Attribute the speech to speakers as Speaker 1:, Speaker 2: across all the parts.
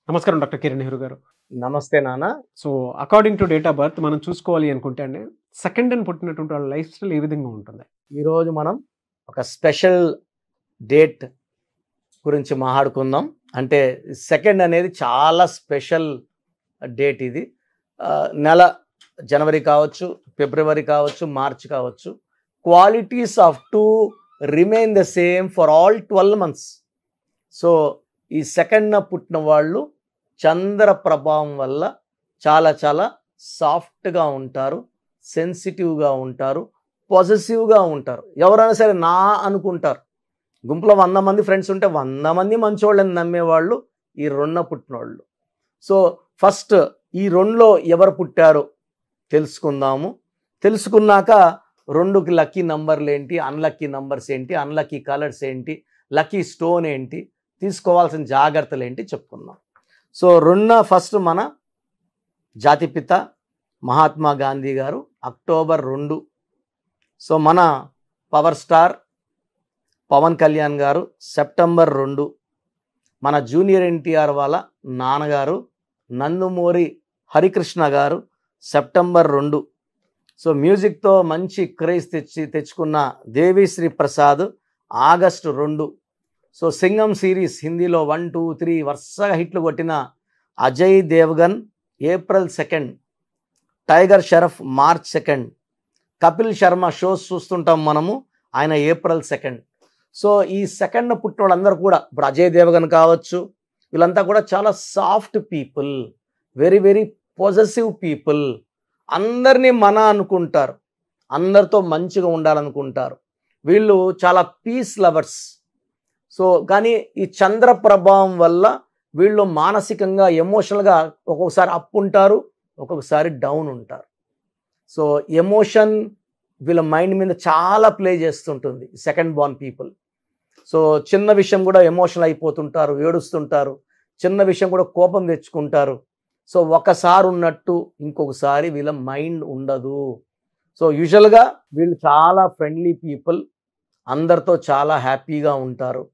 Speaker 1: నమస్కారం డాక్టర్ కిరణ్ నెహ్రూ గారు.
Speaker 2: నమస్తే నాన్న.
Speaker 1: So, according to date of birth మనం చూసుకోవాలి అనుకుంటే అండి, సెకండ్ అని పుట్టినటువంటి వాళ్ళ లైఫ్ స్టైల్ ఏ విధంగా ఉంటుంది?
Speaker 2: ఈరోజు మనం ఒక స్పెషల్ డేట్ గురించి మాట్లాడుకుందాం. అంటే సెకండ్ అనేది చాలా స్పెషల్ డేట్ ఇది. నెల జనవరి కావచ్చు, ఫిబ్రవరి కావచ్చు, మార్చ్ కావచ్చు. Qualities off to remain the same for all 12 months. So ఈ సెకండ్న పుట్టిన వాళ్ళు చంద్ర ప్రభావం వల్ల చాలా చాలా సాఫ్ట్గా ఉంటారు, సెన్సిటివ్గా ఉంటారు, పాజిటివ్గా ఉంటారు. ఎవరైనా సరే నా అనుకుంటారు. గుంపులో 100 మంది ఫ్రెండ్స్ ఉంటే 100 మంది మంచోళ్ళని నమ్మేవాళ్ళు ఈ రెండున పుట్టినోళ్ళు. సో ఫస్ట్ ఈ రెండులో ఎవరు పుట్టారో తెలుసుకుందాము. తెలుసుకున్నాక రెండుకి లక్కీ నంబర్లు ఏంటి, అన్లక్కీ నంబర్స్ ఏంటి, అన్లక్కీ కలర్స్ ఏంటి, లక్కీ స్టోన్ ఏంటి, తీసుకోవాల్సిన జాగ్రత్తలు ఏంటి చెప్పుకుందాం. సో రెండున ఫస్ట్ మన జాతిపిత మహాత్మా గాంధీ గారు అక్టోబర్ 2. సో మన పవర్ స్టార్ పవన్ కళ్యాణ్ గారు సెప్టెంబర్ 2. మన జూనియర్ ఎన్టీఆర్ వాళ్ళ నాన్నగారు నందమూరి హరికృష్ణ గారు సెప్టెంబర్ 2. సో మ్యూజిక్తో మంచి క్రేజ్ తెచ్చుకున్న Devisri Prasad August 2. So Singam series హిందీలో 1, 2, 3 వరుసగా హిట్లు కొట్టిన Ajay Devgn April 2. Tiger Shroff March 2. Kapil Sharma shows చూస్తుంటాం మనము, ఆయన ఏప్రిల్ 2. సో ఈ సెకండ్ పుట్టిన వాళ్ళందరూ కూడా ఇప్పుడు అజయ్ దేవగన్ కావచ్చు, వీళ్ళంతా కూడా చాలా soft people, very very positive people. అందరినీ మన అనుకుంటారు, అందరితో మంచిగా ఉండాలనుకుంటారు. వీళ్ళు చాలా పీస్ లవర్స్. సో కానీ ఈ చంద్ర ప్రభావం వల్ల వీళ్ళు మానసికంగా ఎమోషనల్గా ఒక్కొక్కసారి అప్ ఉంటారు, ఒక్కొక్కసారి డౌన్ ఉంటారు. సో ఎమోషన్ వీళ్ళ మైండ్ మీద చాలా ప్లే చేస్తుంటుంది సెకండ్ బార్న్ పీపుల్. సో చిన్న విషయం కూడా ఎమోషనల్ అయిపోతుంటారు, ఏడుస్తుంటారు, చిన్న విషయం కూడా కోపం తెచ్చుకుంటారు. సో ఒకసారి ఉన్నట్టు ఇంకొకసారి వీళ్ళ మైండ్ ఉండదు. సో యూజువల్గా వీళ్ళు చాలా ఫ్రెండ్లీ పీపుల్, అందరితో చాలా హ్యాపీగా ఉంటారు,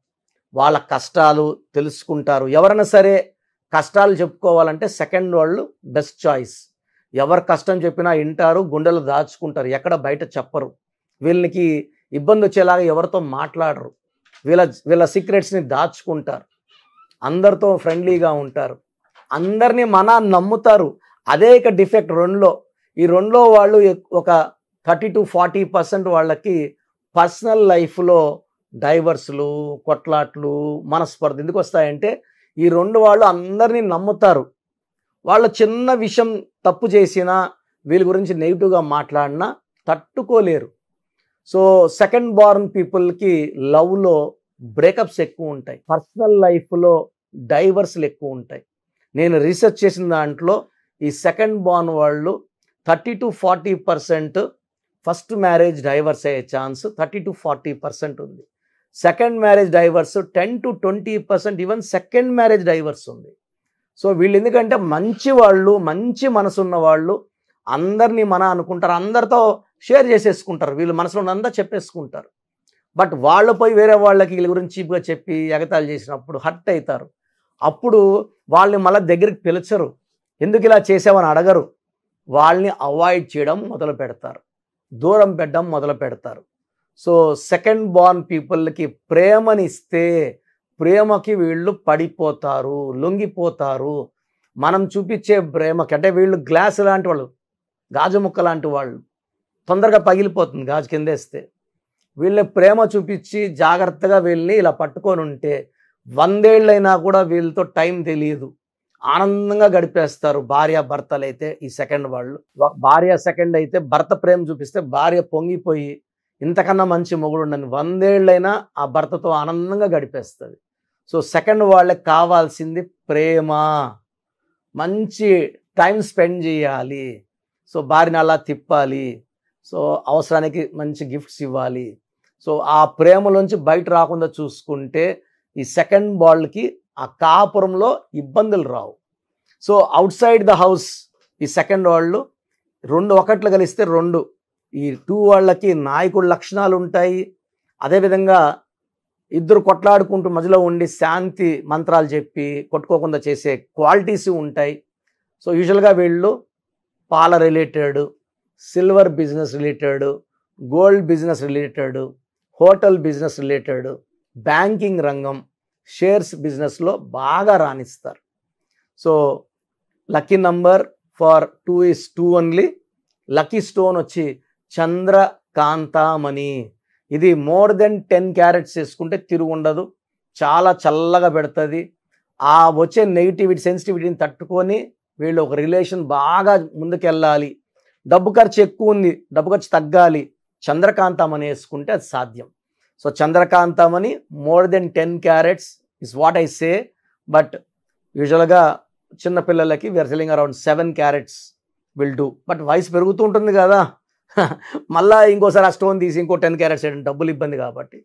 Speaker 2: వాళ్ళ కష్టాలు తెలుసుకుంటారు. ఎవరైనా సరే కష్టాలు చెప్పుకోవాలంటే సెకండ్ వాళ్ళు బెస్ట్ చాయిస్. ఎవరు కష్టం చెప్పినా వింటారు, గుండెలు దాచుకుంటారు, ఎక్కడ బయట చెప్పరు. వీళ్ళకి ఇబ్బంది వచ్చేలాగా ఎవరితో మాట్లాడరు, వీళ్ళ సీక్రెట్స్ని దాచుకుంటారు, అందరితో ఫ్రెండ్లీగా ఉంటారు, అందరినీ మన నమ్ముతారు. అదే ఇక డిఫెక్ట్ రెండులో. ఈ రెండులో వాళ్ళు ఒక 30 to 40% వాళ్ళకి పర్సనల్ లైఫ్లో డైవర్స్లు, కొట్లాట్లు, మనస్పర్ధ ఎందుకు వస్తాయంటే ఈ రెండు వాళ్ళు అందరినీ నమ్ముతారు. వాళ్ళు చిన్న విషయం తప్పు చేసినా వీళ్ళ గురించి నెగిటివ్గా మాట్లాడినా తట్టుకోలేరు. సో సెకండ్ బార్న్ పీపుల్కి లవ్లో బ్రేకప్స్ ఎక్కువ ఉంటాయి, పర్సనల్ లైఫ్లో డైవర్స్లు ఎక్కువ ఉంటాయి. నేను రీసెర్చ్ చేసిన దాంట్లో ఈ సెకండ్ బార్న్ వాళ్ళు 30 to 40% ఫస్ట్ మ్యారేజ్ డైవర్స్ అయ్యే ఛాన్స్ 30 to 40% ఉంది. Second marriage divorce 10 to 20%, even second marriage divorce ఉంది. సో వీళ్ళు ఎందుకంటే మంచి వాళ్ళు, మంచి మనసు ఉన్న వాళ్ళు, అందరినీ మన అనుకుంటారు, అందరితో షేర్ చేసేసుకుంటారు, వీళ్ళు మనసులో ఉన్నంతా చెప్పేసుకుంటారు. బట్ వాళ్ళు పోయి వేరే వాళ్ళకి వీళ్ళ గురించి చీప్గా చెప్పి ఎగతాళి చేసినప్పుడు హర్ట్ అవుతారు. అప్పుడు వాళ్ళని మళ్ళీ దగ్గరికి పిలిచరు, ఎందుకు ఇలా చేసావని అడగరు, వాళ్ళని అవాయిడ్ చేయడం మొదలు పెడతారు, దూరం పెట్టడం మొదలు పెడతారు. సో సెకండ్ బార్న్ పీపుల్కి ప్రేమనిస్తే ప్రేమకి వీళ్ళు పడిపోతారు, లొంగిపోతారు. మనం చూపించే ప్రేమకి అంటే వీళ్ళు గ్లాస్ లాంటి వాళ్ళు, గాజు ముక్క లాంటి వాళ్ళు, తొందరగా పగిలిపోతుంది గాజు కిందేస్తే. వీళ్ళ ప్రేమ చూపించి జాగ్రత్తగా వీళ్ళని ఇలా పట్టుకొని ఉంటే 100 ఏళ్ళైనా కూడా వీళ్ళతో టైం తెలియదు, ఆనందంగా గడిపేస్తారు. భార్య భర్తలు అయితే ఈ సెకండ్ వాళ్ళు, భార్య సెకండ్ అయితే భర్త ప్రేమ చూపిస్తే భార్య పొంగిపోయి ఇంతకన్నా మంచి మొగుడు ఉండని 100 ఏళ్ళైనా ఆ భర్తతో ఆనందంగా గడిపేస్తుంది. సో సెకండ్ వాళ్ళకి కావాల్సింది ప్రేమ, మంచి టైం స్పెండ్ చేయాలి. సో భార్యని అలా తిప్పాలి, సో అవసరానికి మంచి గిఫ్ట్స్ ఇవ్వాలి. సో ఆ ప్రేమలోంచి బయట రాకుండా చూసుకుంటే ఈ సెకండ్ బాల్కి ఆ కాపురంలో ఇబ్బందులు రావు. So outside the house ఈ సెకండ్ వాళ్ళు 2 ఒకట్లు కలిస్తే 2, ఈ 2 వాళ్ళకి నాయకుడి లక్షణాలు ఉంటాయి. అదేవిధంగా ఇద్దరు కొట్లాడుకుంటూ మధ్యలో ఉండి శాంతి మంత్రాలు చెప్పి కొట్టుకోకుండా చేసే క్వాలిటీస్ ఉంటాయి. సో యూజువల్గా వీళ్ళు పాల related, silver business related, gold business related, hotel business related, banking రంగం, షేర్స్ బిజినెస్లో బాగా రాణిస్తారు. So lucky number for 2 is 2 only. Lucky stone వచ్చి చంద్రకాంతామణి. ఇది మోర్ దెన్ 10 క్యారెట్స్ వేసుకుంటే తిరుగు ఉండదు, చాలా చల్లగా పెడుతుంది. ఆ వచ్చే నెగిటివిటీ సెన్సిటివిటీని తట్టుకొని వీళ్ళు ఒక రిలేషన్ బాగా ముందుకెళ్ళాలి, డబ్బు ఖర్చు ఎక్కువ ఉంది, డబ్బు ఖర్చు తగ్గాలి, చంద్రకాంతమని వేసుకుంటే అది సాధ్యం. సో చంద్రకాంతమని more then 10 carats is what I say. But యూజువల్గా చిన్నపిల్లలకి we're selling around 7 carats will do. But వయసు పెరుగుతూ ఉంటుంది కదా, మళ్ళీ ఇంకోసారి ఆ స్టోన్ తీసి ఇంకో 10 క్యారెట్స్ వేయడం డబ్బులు ఇబ్బంది కాబట్టి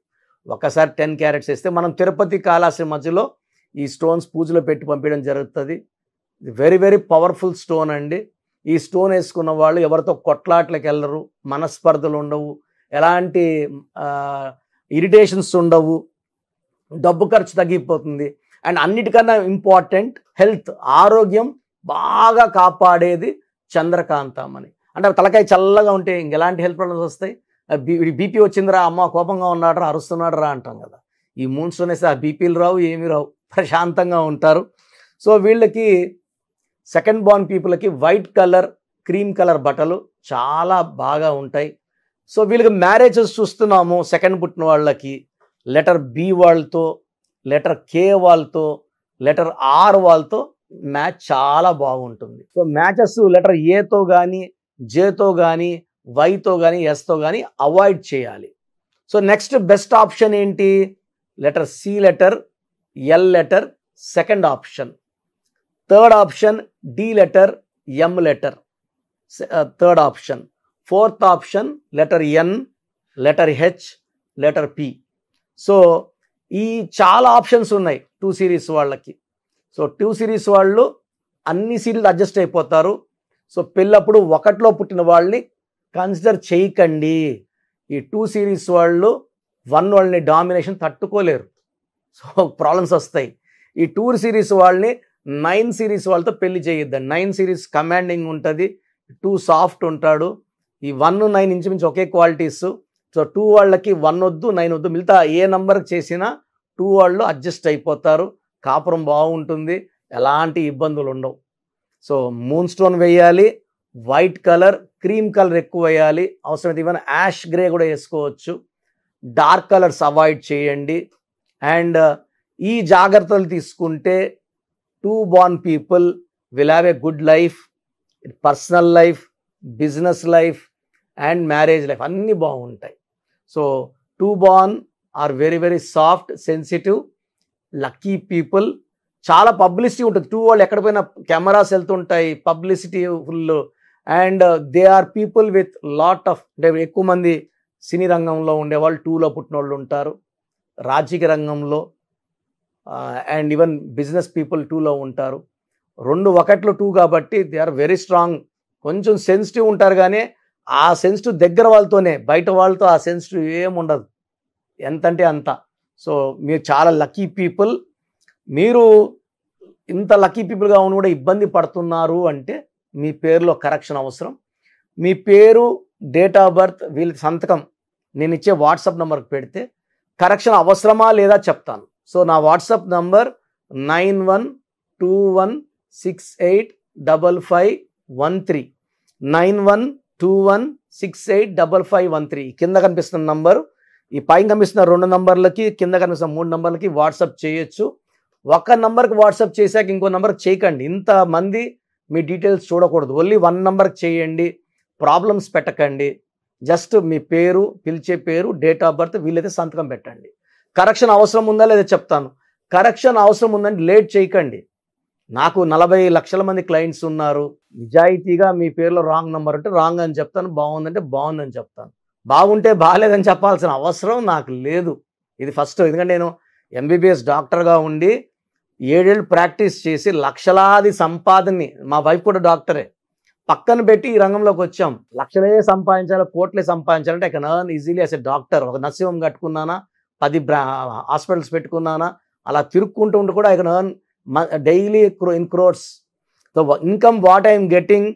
Speaker 2: ఒకసారి 10 క్యారెట్స్ వేస్తే మనం తిరుపతి కాళహస్తి మధ్యలో ఈ స్టోన్స్ పూజలో పెట్టి పంపించడం జరుగుతుంది. వెరీ వెరీ పవర్ఫుల్ స్టోన్ అండి. ఈ స్టోన్ వేసుకున్న వాళ్ళు ఎవరితో కొట్లాట్లకు వెళ్ళరు, మనస్పర్ధలు ఉండవు, ఎలాంటి ఇరిటేషన్స్ ఉండవు, డబ్బు ఖర్చు తగ్గిపోతుంది. అండ్ అన్నిటికన్నా ఇంపార్టెంట్ హెల్త్, ఆరోగ్యం బాగా కాపాడేది చంద్రకాంతమని. అంటే తలకాయ చల్లగా ఉంటే ఇంకెలాంటి హెల్త్ ప్రాబ్లమ్స్ వస్తాయి? బీపీ వచ్చిందిరా, అమ్మ కోపంగా ఉన్నాడరా, అరుస్తున్నాడు రా అంటాం కదా. ఈ మూన్ స్టోన్ వేస్తే ఆ బీపీలు రావు, ఏమీ రావు, ప్రశాంతంగా ఉంటారు. సో వీళ్ళకి సెకండ్ బార్న్ పీపుల్కి వైట్ కలర్, క్రీమ్ కలర్ బట్టలు చాలా బాగా ఉంటాయి. సో వీళ్ళకి మ్యారేజెస్ చూస్తున్నాము. సెకండ్ పుట్టిన వాళ్ళకి లెటర్ బి వాళ్ళతో, లెటర్ కే వాళ్ళతో, లెటర్ ఆర్ వాళ్ళతో మ్యాచ్ చాలా బాగుంటుంది. సో మ్యాచెస్ లెటర్ ఏతో కానీ, జేతో కానీ, వైతో కానీ, ఎస్తో కానీ అవాయిడ్ చేయాలి. సో నెక్స్ట్ బెస్ట్ ఆప్షన్ ఏంటి? Letter C letter, L letter second option. Third option D letter, M letter third option. Fourth option letter N, letter H, letter P. So ఈ చాలా options ఉన్నాయి 2 సిరీస్ వాళ్ళకి. So 2 series వాళ్ళు అన్ని series adjust అయిపోతారు. So పెళ్ళప్పుడు ఒకటిలో పుట్టిన వాళ్ళని కన్సిడర్ చేయకండి. ఈ 2 సిరీస్ వాళ్ళు 1 వాళ్ళని డామినేషన్ తట్టుకోలేరు, సో ప్రాబ్లమ్స్ వస్తాయి. ఈ 2 సిరీస్ వాళ్ళని 9 సిరీస్ వాళ్ళతో పెళ్లి చేయొద్దండి. 9 సిరీస్ కమాండింగ్ ఉంటుంది, 2 సాఫ్ట్ ఉంటాడు. ఈ 1, 9 ఇంచుమించు ఒకే క్వాలిటీస్. సో 2 వాళ్ళకి 1 వద్దు, 9 వద్దు, మిగతా ఏ నెంబర్కి చేసినా 2 వాళ్ళు అడ్జస్ట్ అయిపోతారు, కాపురం బాగుంటుంది, ఎలాంటి ఇబ్బందులు ఉండవు. సో మూన్ స్టోన్ వేయాలి, వైట్ కలర్, క్రీమ్ కలర్ ఎక్కువ వేయాలి, అవసరమైతే ఈవెన్ యాష్ గ్రే కూడా వేసుకోవచ్చు. డార్క్ కలర్స్ అవాయిడ్ చేయండి. అండ్ ఈ జాగ్రత్తలు తీసుకుంటే 2 born people will have a good life, personal life, business life and marriage life అన్నీ బాగుంటాయి. So 2 born are very very soft, sensitive, lucky people. చాలా పబ్లిసిటీ ఉంటుంది. 2 వాళ్ళు ఎక్కడ పోయినా కెమెరాస్ వెళ్తుంటాయి, publicity full. And they are people with lot of, అంటే ఎక్కువ మంది సినీ రంగంలో ఉండేవాళ్ళు 2లో పుట్టిన వాళ్ళు ఉంటారు, రాజకీయ రంగంలో అండ్ ఈవెన్ బిజినెస్ పీపుల్ 2లో ఉంటారు. 2 1 2 కాబట్టి దే ఆర్ వెరీ స్ట్రాంగ్. కొంచెం సెన్సిటివ్ ఉంటారు, కానీ ఆ సెన్సిటివ్ దగ్గర వాళ్ళతోనే, బయట వాళ్ళతో ఆ సెన్సిటివ్ ఏముండదు, ఎంతంటే అంత. సో మీరు చాలా లక్కీ పీపుల్. మీరు ఇంత లక్కీ పీపుల్గా ఉన్న కూడా ఇబ్బంది పడుతున్నారు అంటే మీ పేరులో కరెక్షన్ అవసరం. మీ పేరు, డేట్ ఆఫ్ బర్త్, వీళ్ళ సంతకం నేను ఇచ్చే వాట్సాప్ నెంబర్కి పెడితే కరెక్షన్ అవసరమా లేదా చెప్తాను. సో నా వాట్సాప్ నంబర్ 9121685513, 9121685513. కింద కనిపిస్తున్న నంబరు, ఈ పైన కనిపిస్తున్న 2 నంబర్లకి, కింద కనిపిస్తున్న 3 నంబర్లకి వాట్సాప్ చేయొచ్చు. ఒక నంబర్కి వాట్సాప్ చేశాక ఇంకో నంబర్కి చేయకండి. ఇంతమంది మీ డీటెయిల్స్ చూడకూడదు. ఓన్లీ 1 నంబర్కి చేయండి. ప్రాబ్లమ్స్ పెట్టకండి. జస్ట్ మీ పేరు, పిలిచే పేరు, డేట్ ఆఫ్ బర్త్, వీళ్ళైతే సంతకం పెట్టండి. కరెక్షన్ అవసరం ఉందా లేదా చెప్తాను. కరెక్షన్ అవసరం ఉందంటే లేట్ చేయకండి. నాకు 40 లక్షల మంది క్లయింట్స్ ఉన్నారు. నిజాయితీగా మీ పేరులో రాంగ్ నెంబర్ అంటే రాంగ్ అని చెప్తాను, బాగుందంటే బాగుందని చెప్తాను. బాగుంటే బాగాలేదని చెప్పాల్సిన అవసరం నాకు లేదు. ఇది ఫస్ట్. ఎందుకంటే నేను ఎంబీబీఎస్ డాక్టర్గా ఉండి 7 ఏళ్ళు ప్రాక్టీస్ చేసి లక్షలాది సంపాదనని, మా వైఫ్ కూడా డాక్టరే, పక్కన పెట్టి ఈ రంగంలోకి వచ్చాం. లక్షలే సంపాదించాలి, కోట్లే సంపాదించాలంటే I can earn easily as a doctor. ఒక నర్సింగ్ హోమ్ కట్టుకున్నానా, 10 హాస్పిటల్స్ పెట్టుకున్నానా, అలా తిరుక్కుంటూ ఉంటూ కూడా I can earn daily in crores. The income what I'm getting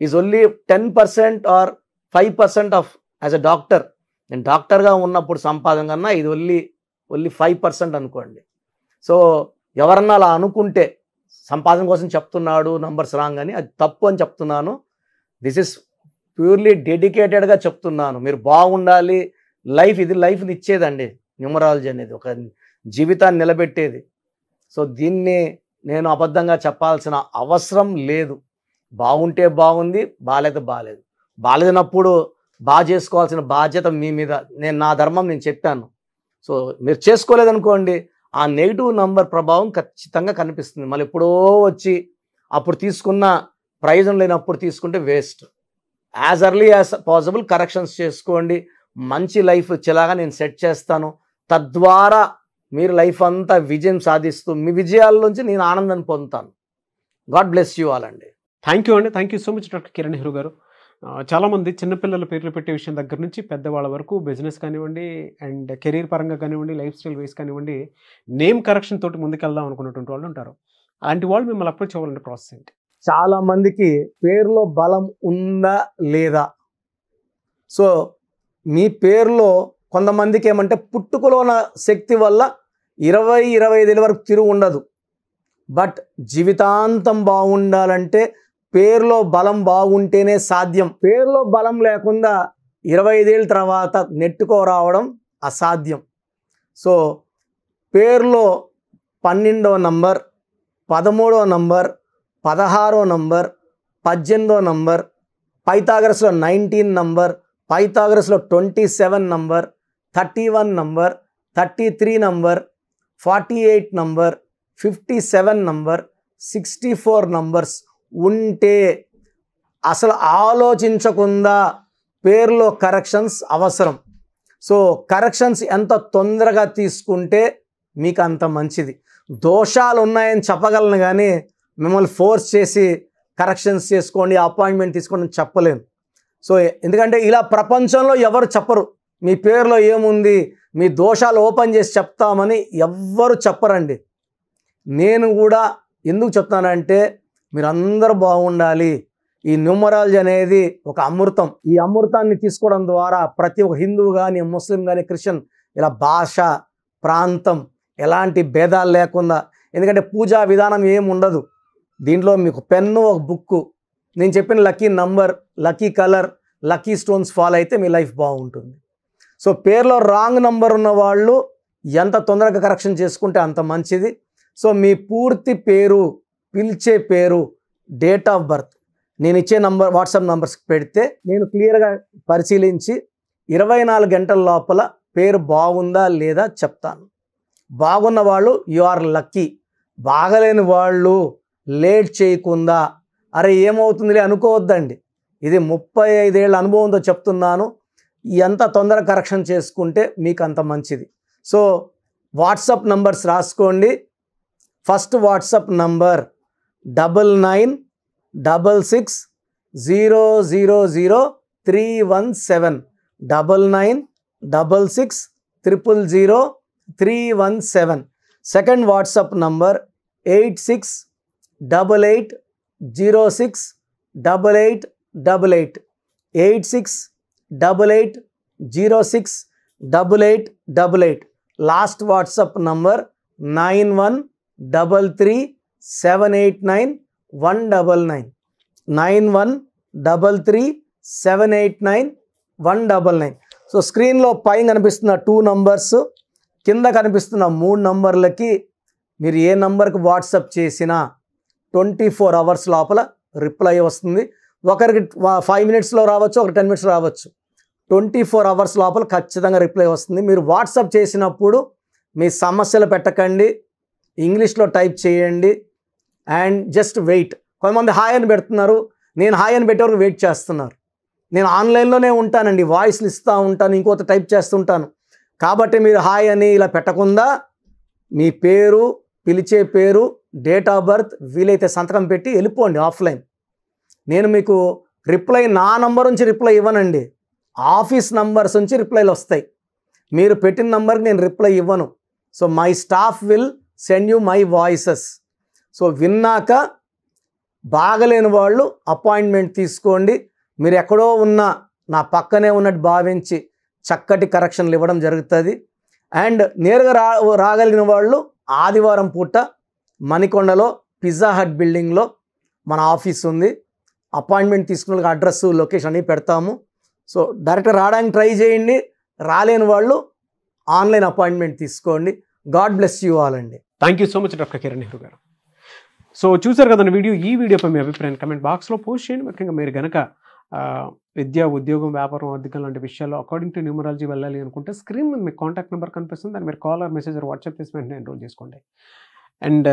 Speaker 2: is only 10% or 5% of as a doctor. నేను డాక్టర్గా ఉన్నప్పుడు సంపాదన కన్నా ఇది ఓన్లీ 5% అనుకోండి. సో ఎవరన్నా అలా అనుకుంటే సంపాదన కోసం చెప్తున్నాడు నంబర్స్ రాంగ్ అని, అది తప్పు అని చెప్తున్నాను. దిస్ ఇస్ ప్యూర్లీ డెడికేటెడ్గా చెప్తున్నాను. మీరు బాగుండాలి. ఇది లైఫ్ని ఇచ్చేదండి న్యూమరాలజీ అనేది, ఒక జీవితాన్ని నిలబెట్టేది. సో దీన్ని నేను అబద్ధంగా చెప్పాల్సిన అవసరం లేదు. బాగుంటే బాగుంది, బాగాలేనప్పుడు బాగా చేసుకోవాల్సిన బాధ్యత మీ మీద. నా ధర్మం నేను చెప్పాను. సో మీరు చేసుకోలేదనుకోండి, ఆ నెగిటివ్ నంబర్ ప్రభావం ఖచ్చితంగా కనిపిస్తుంది. మళ్ళీ ఎప్పుడో వచ్చి అప్పుడు తీసుకున్న ప్రయోజనం లేనప్పుడు తీసుకుంటే waste. As early as possible corrections చేసుకోండి. మంచి లైఫ్ వచ్చేలాగా నేను సెట్ చేస్తాను. తద్వారా మీరు లైఫ్ అంతా విజయం సాధిస్తూ మీ విజయాల నుంచి నేను ఆనందాన్ని పొందుతాను. గాడ్ బ్లెస్ యూ ఆల్ అండి.
Speaker 1: థ్యాంక్ యూ అండి. Thank you so much doctor Kiran Nehru గారు. చాలామంది చిన్నపిల్లల పేర్లు పెట్టే విషయం దగ్గర నుంచి పెద్దవాళ్ళ వరకు బిజినెస్ కానివ్వండి, అండ్ కెరీర్ పరంగా కానివ్వండి, లైఫ్ స్టైల్ వైస్ కానివ్వండి, నేమ్ కరెక్షన్ తోటి ముందుకెళ్దాం అనుకున్నటువంటి వాళ్ళు ఉంటారు. అలాంటి వాళ్ళు మిమ్మల్ని అప్రోచ్ అవ్వాలంటే ప్రాసెస్ ఏంటి?
Speaker 2: చాలా మందికి పేరులో బలం ఉందా లేదా. సో మీ పేరులో కొంతమందికి ఏమంటే పుట్టుకలో ఉన్న శక్తి వల్ల 20-25 ఏళ్ళ వరకు తిరుగు ఉండదు. బట్ జీవితాంతం బాగుండాలంటే పేరులో బలం బాగుంటేనే సాధ్యం. పేరులో బలం లేకుండా 25 ఏళ్ళ తర్వాత నెట్టుకో రావడం అసాధ్యం. సో పేరులో 12వ నంబర్, 13వ నంబర్, 16వ నంబర్, 18వ నంబర్, పైథాగరస్లో 19 నంబర్, పైథాగరస్లో 27 number, 31 number, 33 number, 48 number, 57 number, 64 numbers ఉంటే అసలు ఆలోచించకుండా పేరులో కరెక్షన్స్ అవసరం. సో కరెక్షన్స్ ఎంత తొందరగా తీసుకుంటే మీకు అంత మంచిది. దోషాలు ఉన్నాయని చెప్పగలను కానీ మిమ్మల్ని ఫోర్స్ చేసి కరెక్షన్స్ చేసుకోండి, అపాయింట్మెంట్ తీసుకోండి అని చెప్పలేను. సో ఎందుకంటే ఇలా ప్రపంచంలో ఎవరు చెప్పరు. మీ పేరులో ఏముంది, మీ దోషాలు ఓపెన్ చేసి చెప్తామని ఎవ్వరు చెప్పరండి. నేను కూడా ఎందుకు చెప్తానంటే మీరందరూ బాగుండాలి. ఈ న్యూమరాలజీ అనేది ఒక అమృతం. ఈ అమృతాన్ని తీసుకోవడం ద్వారా ప్రతి ఒక్క హిందువు కానీ, ముస్లిం కానీ, క్రిస్టియన్ ఇలా భాష, ప్రాంతం ఎలాంటి భేదాలు లేకుండా, ఎందుకంటే పూజా విధానం ఏమి ఉండదు దీంట్లో. మీకు పెన్ను, ఒక బుక్కు, నేను చెప్పిన lucky number, lucky colour, lucky stones follow అయితే మీ లైఫ్ బాగుంటుంది. సో పేరులో రాంగ్ నంబర్ ఉన్న వాళ్ళు ఎంత తొందరగా కరెక్షన్ చేసుకుంటే అంత మంచిది. సో మీ పూర్తి పేరు, పిలిచే పేరు, డేట్ ఆఫ్ బర్త్ నేను ఇచ్చే నంబర్, వాట్సాప్ నంబర్స్ పెడితే నేను క్లియర్గా పరిశీలించి 24 గంటల లోపల పేరు బాగుందా లేదా చెప్తాను. బాగున్న వాళ్ళు యు ఆర్ లక్కీ. బాగలేని వాళ్ళు లేట్ చేయకుండా అరే ఏమవుతుందిలే అనుకోవద్దండి. ఇది 35 ఏళ్ళ అనుభవంతో చెప్తున్నాను. ఎంత తొందరగా కరెక్షన్ చేసుకుంటే మీకు అంత మంచిది. సో వాట్సాప్ నంబర్స్ రాసుకోండి. First WhatsApp number 9966000317, 9966000317. Second WhatsApp number 8688068888, 8688068888. Last WhatsApp number 9133789199, 9133789199. So స్క్రీన్లో పైన కనిపిస్తున్న 2 నంబర్స్, కింద కనిపిస్తున్న 3 నంబర్లకి మీరు ఏ నంబర్కి వాట్సాప్ చేసినా 24 అవర్స్ లోపల రిప్లై వస్తుంది. ఒకరికి 5 మినిట్స్లో రావచ్చు, ఒకరికి 10 మినిట్స్లో రావచ్చు. 24 అవర్స్ లోపల ఖచ్చితంగా రిప్లై వస్తుంది. మీరు వాట్సాప్ చేసినప్పుడు మీ సమస్యలు పెట్టకండి, ఇంగ్లీష్లో టైప్ చేయండి అండ్ జస్ట్ వెయిట్. కొంతమంది హాయ్ అని పెడుతున్నారు, నేను హాయ్ అని పెట్టే వరకు వెయిట్ చేస్తున్నారు. నేను ఆన్లైన్లోనే ఉంటానండి, వాయిస్లు ఇస్తూ ఉంటాను, ఇంకొక టైప్ చేస్తుంటాను. కాబట్టి మీరు హాయ్ అని ఇలా పెట్టకుండా మీ పేరు, పిలిచే పేరు, డేట్ ఆఫ్ బర్త్, వీలైతే సంతకం పెట్టి వెళ్ళిపోండి ఆఫ్లైన్. నేను మీకు రిప్లై నా నంబర్ నుంచి రిప్లై ఇవ్వనండి, ఆఫీస్ నంబర్స్ నుంచి రిప్లైలు వస్తాయి. మీరు పెట్టిన నంబర్కి నేను రిప్లై ఇవ్వను. So my staff will send you my voices. So విన్నాక బాగలేని వాళ్ళు అపాయింట్మెంట్ తీసుకోండి. మీరు ఎక్కడో ఉన్న నా పక్కనే ఉన్నట్టు భావించి చక్కటి కరెక్షన్లు ఇవ్వడం జరుగుతుంది. అండ్ నేరుగా రాగలిగిన వాళ్ళు ఆదివారం పూట మణికొండలో పిజ్జా హట్ బిల్డింగ్లో మన ఆఫీస్ ఉంది. అపాయింట్మెంట్ తీసుకున్న అడ్రస్, లొకేషన్ అన్నీ పెడతాము. సో డైరెక్ట్గా రావడానికి ట్రై చేయండి. రాలేని వాళ్ళు ఆన్లైన్ అపాయింట్మెంట్ తీసుకోండి. గాడ్ బ్లెస్ యూ ఆల్ అండి.
Speaker 1: Thank you so much doctor Kiran Nehru గారు. సో చూసారు కదండి వీడియో. ఈ వీడియోపై మీ అభిప్రాయం కమెంట్ బాక్స్లో పోస్ట్ చేయండి. ముఖ్యంగా మీరు కనుక విద్య, ఉద్యోగం, వ్యాపారం, ఆర్థికం లాంటి విషయాల్లో అకార్డింగ్ టు న్యూమరాలజీ వెళ్ళాలి అనుకుంటే స్క్రీన్ మీద మీకు కాంటాక్ట్ నెంబర్ కనిపిస్తుంది. దాన్ని మీరు కాల్ ఆర్ మెసేజ్ వాట్సాప్ చేసి వెంటనే ఎన్రోల్ చేసుకోండి. అండ్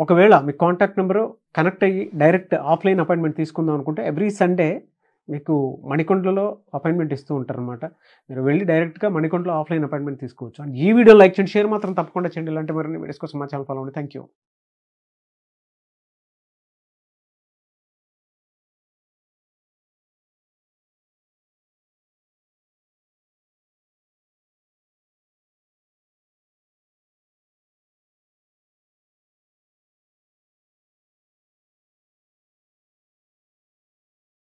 Speaker 1: ఒకవేళ మీ కాంటాక్ట్ నెంబరు కనెక్ట్ అయ్యి డైరెక్ట్ ఆఫ్లైన్ అపాయింట్మెంట్ తీసుకుందాం అనుకుంటే ఎవ్రీ సండే మీకు మణికొండలో అపాయింట్మెంట్ ఇస్తూ ఉంటారనమాట. మీరు వెళ్ళి డైరెక్ట్గా మణికొండలో ఆఫ్లైన్ అపాయింట్మెంట్ తీసుకోవచ్చు. అండ్ ఈ వీడియో లైక్ చేయండి, షేర్ మాత్రం తప్పకుండా చేయండి. ఇలాంటి మరిన్ని వీడియోస్ కోసం మా ఛానల్ ఫాలో అవ్వండి. Thank you.